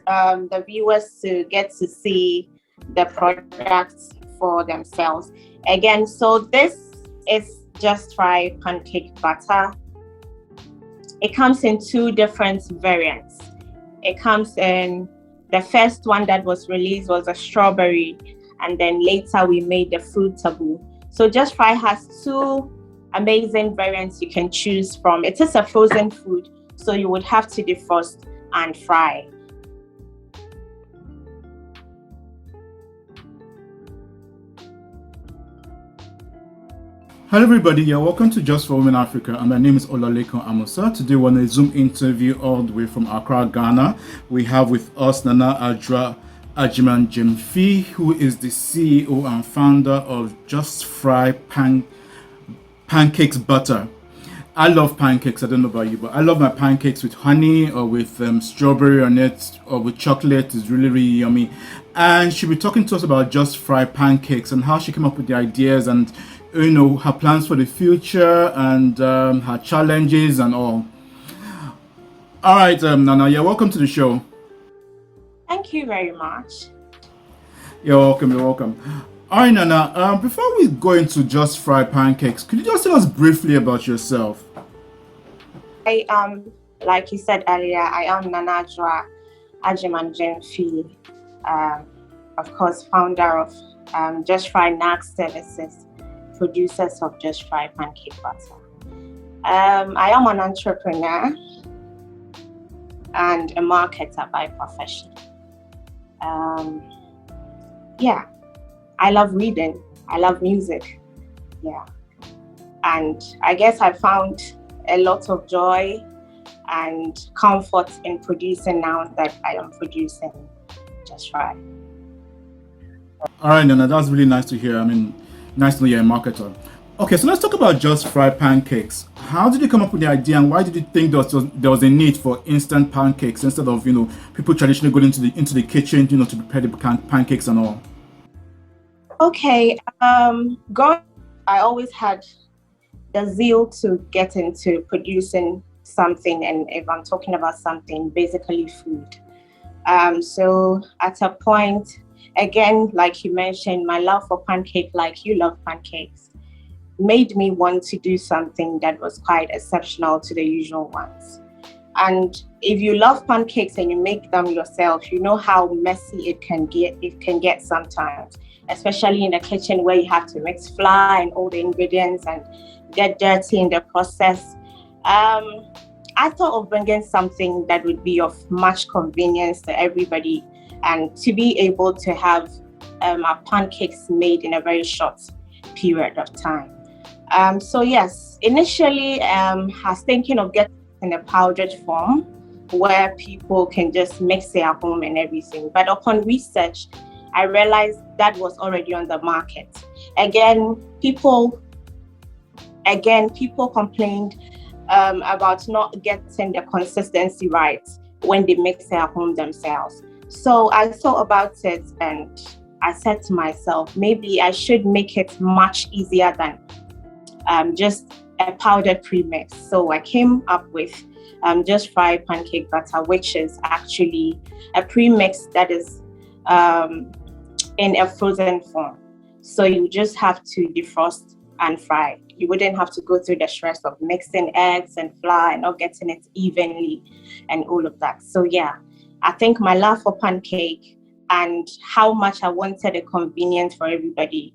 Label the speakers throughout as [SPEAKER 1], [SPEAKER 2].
[SPEAKER 1] the viewers to get to see the products for themselves. Again, so this is Just Fry Pancake Batter. It comes in two different variants. It comes in, the first one that was released was a strawberry, and then later we made the fruit taboo. So Just Fry has two amazing variants you can choose from. It is a frozen food, so you would have to defrost and fry.
[SPEAKER 2] Hello everybody, you're welcome to Just for Women Africa, and my name is Olalekan Amusa. Today we're on a Zoom interview all the way from Accra, Ghana. We have with us Nana Gyamfi, who is the CEO and founder of Just Fry Pancakes Batter. I love pancakes, I don't know about you, but I love my pancakes with honey or with strawberry on it or with chocolate. It's really, really yummy. And she'll be talking to us about Just Fry Pancakes and how she came up with the ideas and her plans for the future and her challenges and all. All right, Nana, you're welcome to the show.
[SPEAKER 1] Thank you very much.
[SPEAKER 2] You're welcome. All right, Nana, before we go into Just Fry Pancakes, could you just tell us briefly about yourself?
[SPEAKER 1] I like you said earlier, I am Nana Gyamfi, of course, founder of Just Fry Services, producers of Just Fry Pancake Batter. I am an entrepreneur and a marketer by profession. I love reading. I love music. And I guess I found a lot of joy and comfort in producing now that I am producing Just Fry.
[SPEAKER 2] All right, Nana, that's really nice to hear. I mean, nice to know you're a marketer. Okay, so let's talk about Just Fry Pancakes. How did you come up with the idea, and why did you think there was a need for instant pancakes instead of people traditionally going into the kitchen to prepare the pancakes and all?
[SPEAKER 1] Okay, I always had the zeal to get into producing something, and if I'm talking about something, basically food. So at a point, again, like you mentioned, my love for pancake, like you love pancakes, made me want to do something that was quite exceptional to the usual ones. And if you love pancakes and you make them yourself, you know how messy it can get sometimes, especially in the kitchen where you have to mix flour and all the ingredients and get dirty in the process. I thought of bringing something that would be of much convenience to everybody and to be able to have our pancakes made in a very short period of time. So yes, initially I was thinking of getting in a powdered form where people can just mix it at home and everything. But upon research, I realized that was already on the market. Again, people complained about not getting the consistency right when they mix it at home themselves. So I thought about it and I said to myself, maybe I should make it much easier than just a powdered premix. So I came up with Just Fry Pancake Batter, which is actually a premix that is in a frozen form. So you just have to defrost and fry. You wouldn't have to go through the stress of mixing eggs and flour and not getting it evenly and all of that. So yeah, I think my love for pancake and how much I wanted a convenience for everybody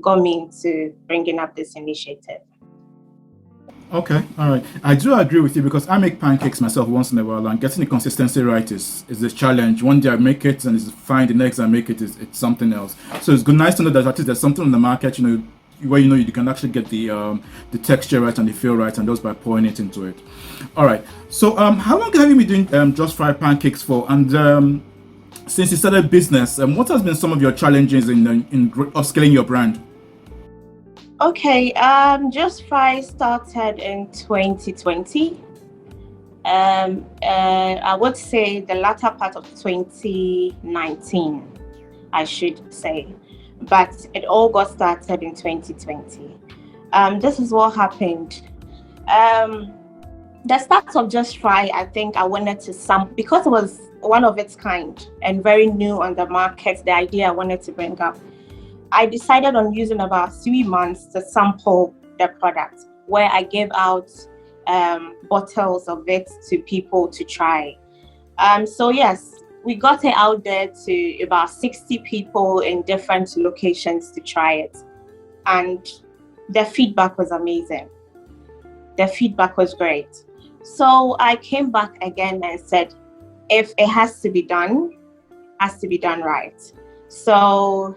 [SPEAKER 1] got me into bringing up this initiative.
[SPEAKER 2] Okay, all right. I do agree with you because I make pancakes myself once in a while, and getting the consistency right is a challenge. One day I make it and it's fine. The next I make it it's something else. So it's nice to know that at least there's something on the market, where you can actually get the texture right and the feel right, and just by pouring it into it. All right. So how long have you been doing Just Fry Pancakes for? And since you started business, what has been some of your challenges in upscaling your brand?
[SPEAKER 1] Okay, Just Fry started in 2020. I would say the latter part of 2019, I should say. But it all got started in 2020. This is what happened. the start of Just Fry, I think I wanted to because it was one of its kind and very new on the market, the idea I wanted to bring up. I decided on using about 3 months to sample the product, where I gave out bottles of it to people to try. So yes, we got it out there to about 60 people in different locations to try it. And the feedback was amazing. The feedback was great. So I came back again and said, if it has to be done, it has to be done right. So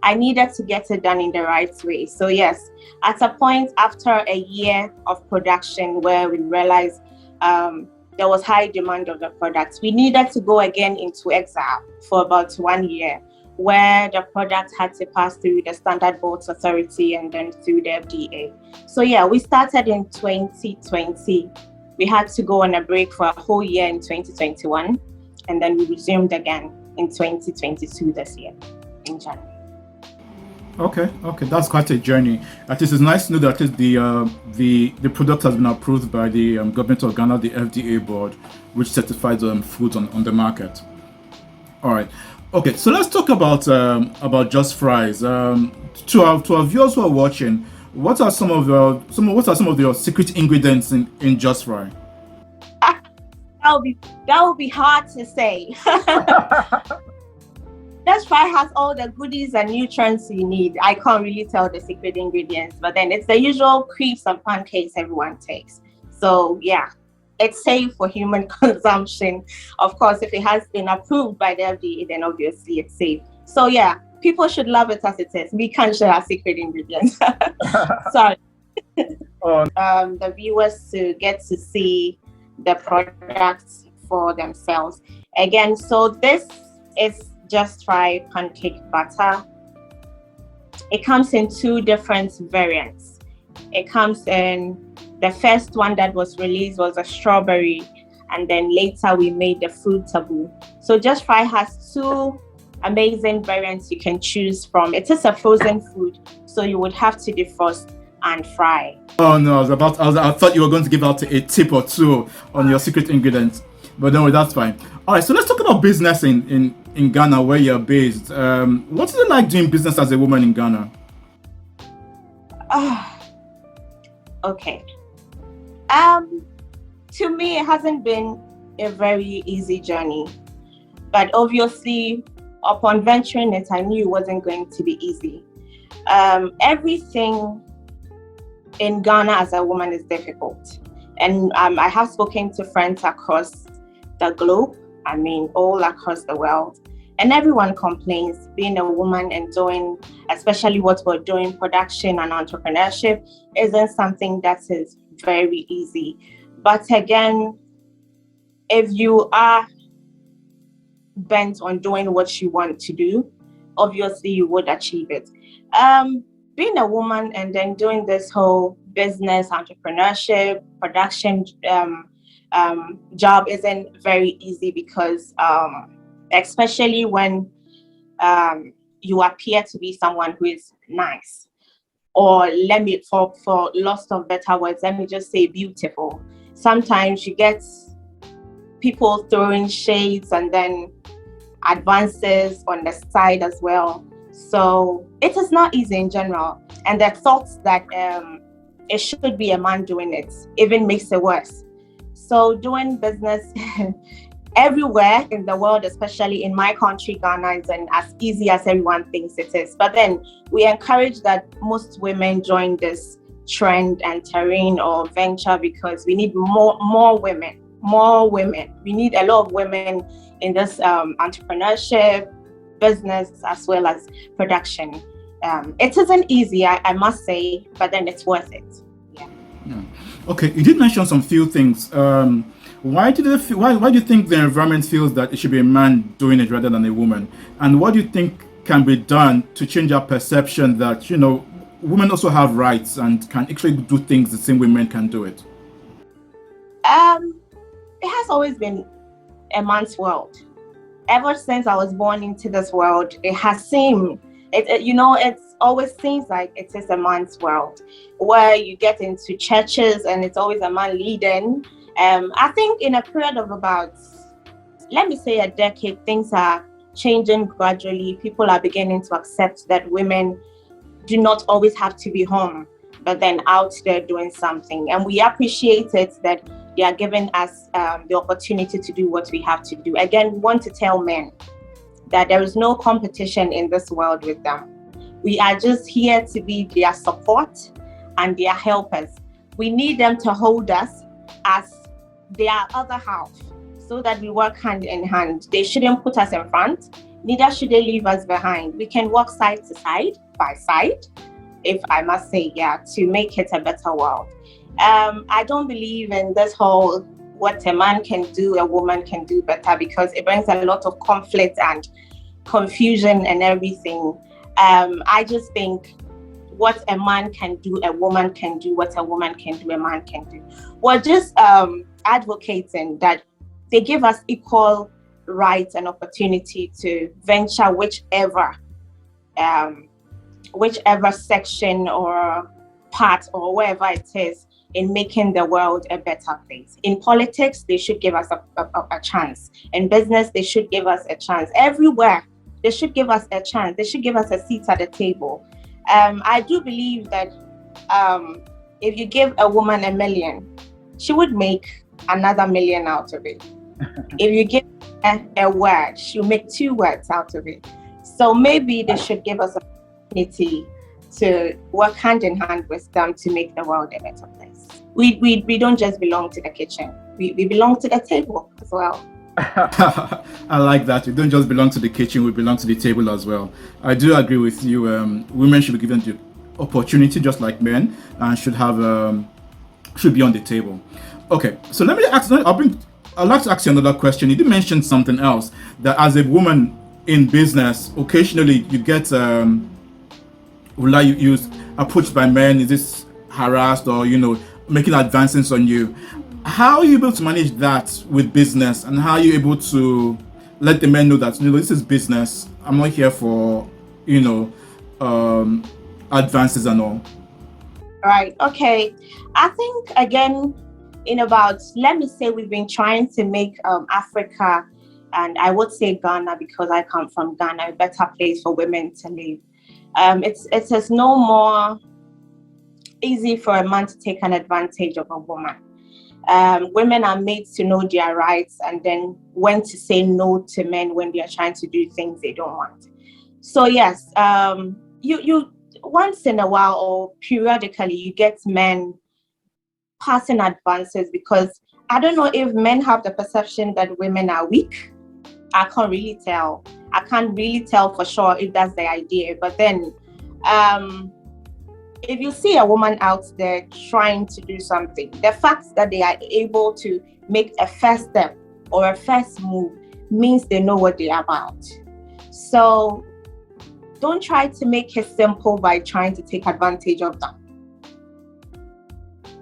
[SPEAKER 1] I needed to get it done in the right way. So yes, at a point after a year of production where we realized there was high demand of the product, we needed to go again into exile for about 1 year, where the product had to pass through the Standard Boards Authority and then through the FDA. So yeah, we started in 2020. We had to go on a break for a whole year in 2021, and then we resumed again in 2022 this year in January.
[SPEAKER 2] Okay, that's quite a journey. At least it's nice to know that at least the product has been approved by the government of Ghana, the FDA board, which certifies foods on the market. All right. Okay, so let's talk about Just Fries. To our viewers who are watching, what are some of your secret ingredients in Just Fry?
[SPEAKER 1] That would be hard to say. Just Fry has all the goodies and nutrients you need. I can't really tell the secret ingredients, but then it's the usual crepes and pancakes everyone takes. So yeah, it's safe for human consumption. Of course, if it has been approved by the FDA, then obviously it's safe. So yeah, people should love it as it is. We can't share our secret ingredients. Sorry. The viewers to get to see the products for themselves. Again, so this is Just Fry Pancake Batter. It comes in 2 different variants. It comes in, the first one that was released was a strawberry, and then later we made the fruit taboo. So Just Fry has 2 amazing variants you can choose from. It is a frozen food, so you would have to defrost and fry.
[SPEAKER 2] Oh no, I thought you were going to give out a tip or 2 on your secret ingredients, but no, that's fine. All right, so let's talk about business in Ghana, where you're based. What is it like doing business as a woman in Ghana?
[SPEAKER 1] Okay. To me, it hasn't been a very easy journey, but obviously, upon venturing it, I knew it wasn't going to be easy. Everything in Ghana as a woman is difficult, and I have spoken to friends across the globe. I mean, all across the world, and everyone complains being a woman and doing, especially what we're doing, production and entrepreneurship, isn't something that is very easy. But again, if you are bent on doing what you want to do, obviously you would achieve it. Being a woman and then doing this whole business, entrepreneurship, production job isn't very easy because especially when you appear to be someone who is nice, or for loss of better words, let me just say beautiful. Sometimes you get people throwing shades and then advances on the side as well. So it is not easy in general, and the thoughts that it should be a man doing it even makes it worse. So doing business everywhere in the world, especially in my country, Ghana, isn't as easy as everyone thinks it is. But then we encourage that most women join this trend and terrain or venture because we need more women. We need a lot of women in this entrepreneurship, business, as well as production. It isn't easy, I must say, but then it's worth it.
[SPEAKER 2] Yeah. Okay, you did mention some few things. Why do you think the environment feels that it should be a man doing it rather than a woman? And what do you think can be done to change our perception that, women also have rights and can actually do things the same way men can do it?
[SPEAKER 1] It has always been a man's world. Ever since I was born into this world, it has seemed, it always seems like it is a man's world, where you get into churches and it's always a man leading, I think in a period of about, let me say, a decade, things are changing gradually. People are beginning to accept that women do not always have to be home, but then out there doing something. And we appreciate it that they are giving us the opportunity to do what we have to do. Again, we want to tell men that there is no competition in this world with them. We are just here to be their support and their helpers. We need them to hold us as their other half so that we work hand in hand. They shouldn't put us in front, neither should they leave us behind. We can work side to side, by side, if I must say, to make it a better world. I don't believe in this whole what a man can do, a woman can do better, because it brings a lot of conflict and confusion and everything. I just think what a man can do, a woman can do. What a woman can do, a man can do. We're just advocating that they give us equal rights and opportunity to venture whichever section or part or wherever it is in making the world a better place. In politics, they should give us a chance. In business, they should give us a chance. Everywhere, they should give us a chance. They should give us a seat at the table. I do believe that if you give a woman $1 million, she would make another $1 million out of it. If you give her a word, she'll make 2 words out of it. So maybe they should give us an opportunity to work hand in hand with them to make the world a better place. We don't just belong to the kitchen. We belong to the table as well.
[SPEAKER 2] I like that. We don't just belong to the kitchen, we belong to the table as well. I do agree with you. Women should be given the opportunity just like men, and should be on the table. Okay, so let me ask. I'd like to ask you another question. You did mention something else, that as a woman in business, occasionally you get will I use approached by men? Is this harassed or making advances on you? How are you able to manage that with business, and how are you able to let the men know that this is business? I'm not here for advances and all.
[SPEAKER 1] Right. Okay. I think again, in about, let me say, we've been trying to make Africa, and I would say Ghana because I come from Ghana, a better place for women to live. It is no more easy for a man to take an advantage of a woman. Women are made to know their rights and then when to say no to men when they are trying to do things they don't want. So yes, you once in a while or periodically you get men passing advances, because I don't know if men have the perception that women are weak. I can't really tell. I can't really tell for sure if that's the idea. But then, if you see a woman out there trying to do something, the fact that they are able to make a first step or a first move means they know what they're about. So don't try to make it simple by trying to take advantage of them.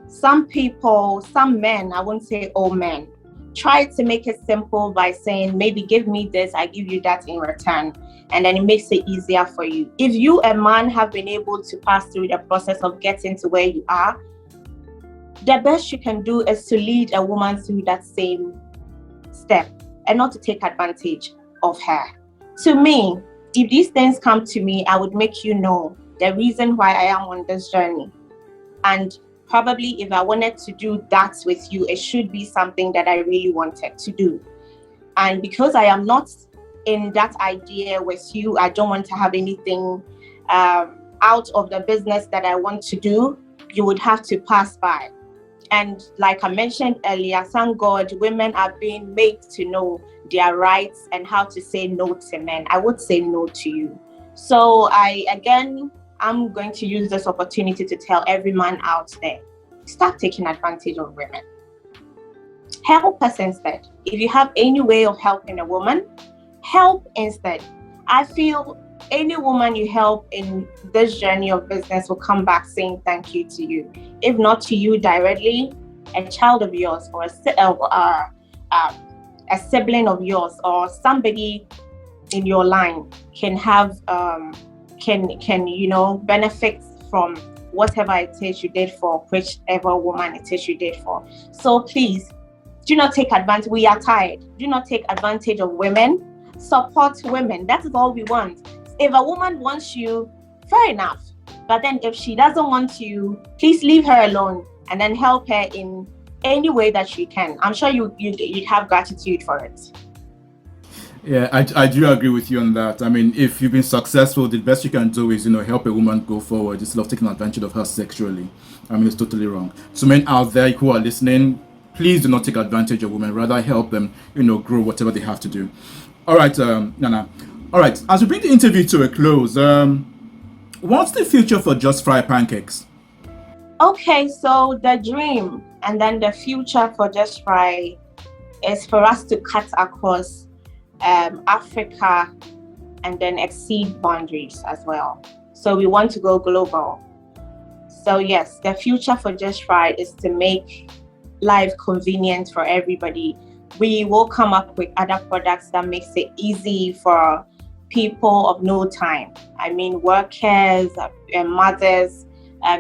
[SPEAKER 1] Some people, some men, I won't say all men, try to make it simple by saying, maybe give me this, I give you that in return. And then it makes it easier for you. If you, a man, have been able to pass through the process of getting to where you are, the best you can do is to lead a woman through that same step and not to take advantage of her. To me, if these things come to me, I would make you know the reason why I am on this journey. And probably if I wanted to do that with you, it should be something that I really wanted to do. And because I am not in that idea with you, I don't want to have anything out of the business that I want to do, you would have to pass by. And like I mentioned earlier, thank God, women are being made to know their rights and how to say no to men. I would say no to you. So I'm going to use this opportunity to tell every man out there, stop taking advantage of women. Help us instead. If you have any way of helping a woman, help instead. I feel any woman you help in this journey of business will come back saying thank you to you. If not to you directly, a child of yours or a sibling of yours or somebody in your line can have benefit from whatever it is you did for whichever woman it is you did for. So please Do not take advantage. We are tired. Do not take advantage of women. Support women. That is all we want. If a woman wants you, fair enough. But then if she doesn't want you, please leave her alone and then help her in any way that she can. I'm sure you'd have gratitude for it.
[SPEAKER 2] Yeah, I do agree with you on that. I mean, if you've been successful, the best you can do is, help a woman go forward instead of taking advantage of her sexually. I mean, it's totally wrong. So men out there who are listening, please do not take advantage of women. Rather help them, grow whatever they have to do. All right, Nana. All right, as we bring the interview to a close, what's the future for Just Fry Pancakes?
[SPEAKER 1] Okay, so the dream and then the future for Just Fry is for us to cut across Africa and then exceed boundaries as well. So we want to go global. So yes, the future for Just Fry is to make life convenient for everybody. We will come up with other products that makes it easy for people of no time. I mean, workers, mothers,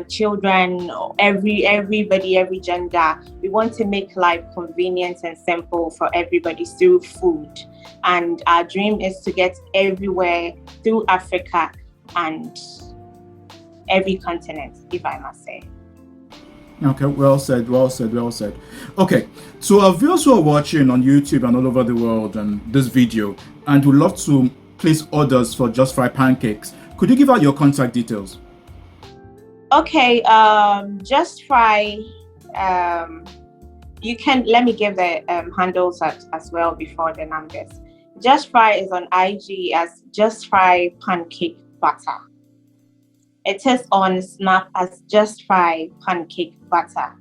[SPEAKER 1] children, everybody, every gender. We want to make life convenient and simple for everybody through food. And our dream is to get everywhere through Africa and every continent, if I must say.
[SPEAKER 2] Okay, well said. Okay, so our viewers who are watching on YouTube and all over the world and this video and would love to place orders for Just Fry Pancakes, could you give out your contact details?
[SPEAKER 1] Okay, Just Fry, you can, let me give the handles as well before the numbers. Just Fry is on IG as Justfry Pancake Batter. It is on Snap as Justfry Pancake Batter.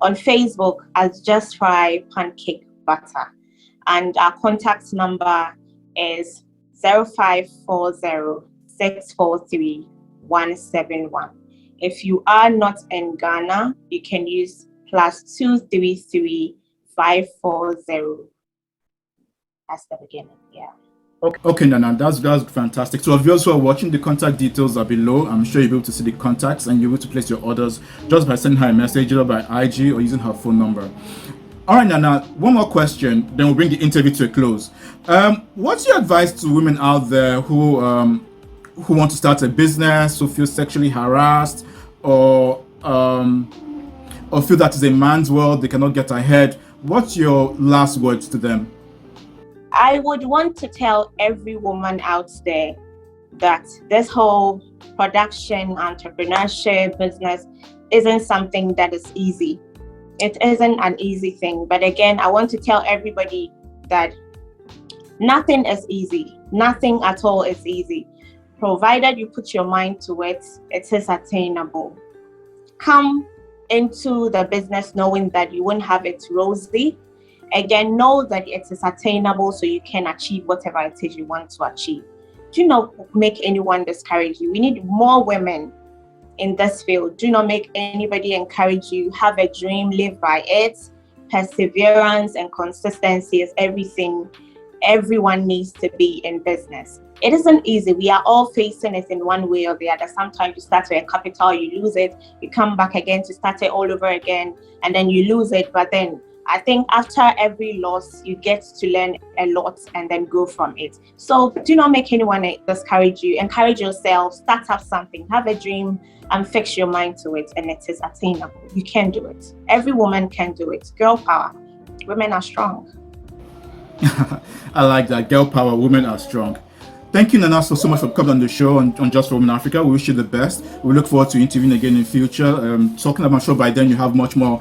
[SPEAKER 1] On Facebook as Justfry Pancake Batter. And our contact number is 0540-643-171. If you are not in Ghana, you can use +233-540. That's the beginning, yeah.
[SPEAKER 2] Okay, Nana, that's fantastic. So, if you also are watching, the contact details are below. I'm sure you'll be able to see the contacts and you'll be able to place your orders just by sending her a message either by IG or using her phone number. All right, Nana, one more question, then we'll bring the interview to a close. What's your advice to women out there who want to start a business, who feel sexually harassed, or feel that it's a man's world, they cannot get ahead? What's your last words to them?
[SPEAKER 1] I would want to tell every woman out there that this whole production, entrepreneurship, business isn't something that is easy. It isn't an easy thing. But again, I want to tell everybody that nothing is easy. Nothing at all is easy. Provided you put your mind to it, it is attainable. Come into the business knowing that you won't have it rosy. Again, know that it is attainable so you can achieve whatever it is you want to achieve. Do not make anyone discourage you. We need more women in this field. Do not make anybody encourage you. Have a dream, live by it. Perseverance and consistency is everything everyone needs to be in business. It isn't easy. We are all facing it in one way or the other. Sometimes you start with a capital, you lose it, you come back again to start it all over again, and then you lose it. But then I think after every loss, you get to learn a lot and then go from it. So do not make anyone discourage you. Encourage yourself, start up something, have a dream and fix your mind to it, and it is attainable. You can do it. Every woman can do it. Girl power. Women are strong.
[SPEAKER 2] I like that. Girl power, women are strong. Thank you, Nana, so much for coming on the show on Just for Women Africa. We wish you the best. We look forward to interviewing again in future. Talking about, I'm sure by then you have much more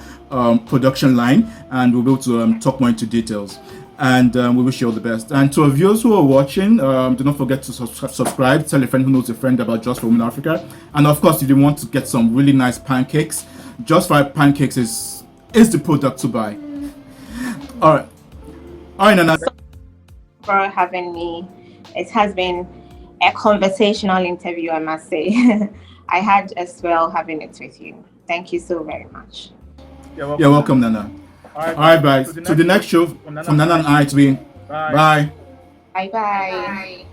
[SPEAKER 2] production line and we'll be able to talk more into details. And we wish you all the best. And to our viewers who are watching, do not forget to subscribe. Tell a friend who knows a friend about Just for Women Africa. And of course, if you want to get some really nice pancakes, Just Fry Pancakes is the product to buy. All right, Nana.
[SPEAKER 1] Thank you for having me. It has been a conversational interview, I must say. I had as well having it with you. Thank you so very much.
[SPEAKER 2] You're welcome, Nana. All right, bye. To the next show from Nana and I, it's been bye.
[SPEAKER 1] Bye.